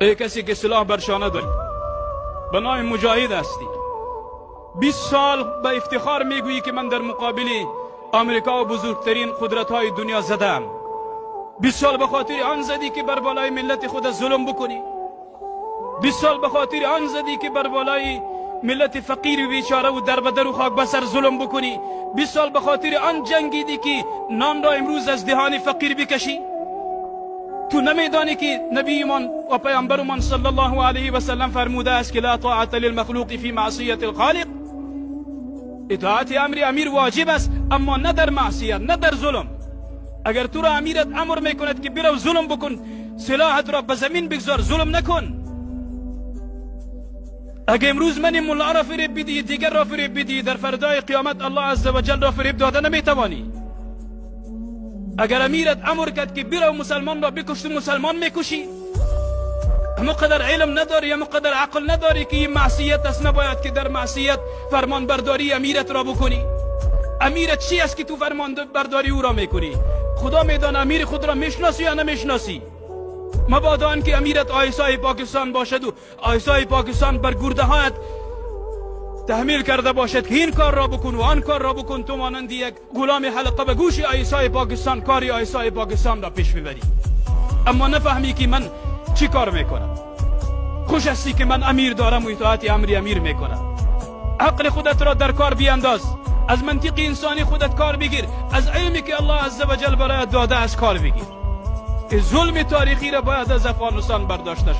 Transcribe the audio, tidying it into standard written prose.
ای کسی که سلاح بر شانه داری، به نام مجاهد هستی، 20 سال به افتخار میگویی که من در مقابل آمریکا و بزرگترین قدرت‌های دنیا زدم. 20 سال به خاطر آن زدی که بر بالای ملت خود ظلم بکنی. 20 سال به خاطر آن زدی که بر بالای ملت فقیر و بیچاره و دربدر و خاک بسر ظلم بکنی. 20 سال به خاطر آن جنگیدی که نان را امروز از دهان فقیر بکشی. تو نمیدانی که نبیمان و پیامبرمان صلی الله علیه و سلم فرموده است که لا طاعت للمخلوق فی معصیت الخالق. اطاعت امیر واجب است، اما نه در معصیت، نه در ظلم. اگر تو را امیرت امر میکند که برو ظلم بکن، سلاحت را به زمین بگذار، ظلم نکن. اگر امروز من ملا را فریب بدی، دیگر را فریب بدی، در فردای قیامت الله عز و جل را فریب داده نمیتوانی. اگر امیرت امر کرد که برو مسلمان را بکش، مسلمان میکشی. اما قدر علم نداری، اما قدر عقل نداری که این معصیت است، نباید که در معصیت فرمان برداری امیرت را بکنی. امیرت چی است که تو فرمان برداری او را میکنی؟ خدا میدان امیر خود را میشناسی یا نمیشناسی؟ مبادا آن که امیرت آیسای پاکستان باشد و آیسای پاکستان بر گرده هایت تحمیل کرده باشد که این کار را بکن و آن کار را بکن، تو مانند یک غلام حلقه به گوش آیسای پاکستان کاری آیسای پاکستان را پیش ببری، اما نفهمی که من چی کار میکنم. خوش هستی که من امیر دارم و اطاعت امیر میکنم. عقل خودت را در کار بیانداز، از منطق انسانی خودت کار بگیر، از علمی که الله عز و جل برایت داده از کار بگیر. ظلم تاریخی را باید از افغانستان برداشته شد.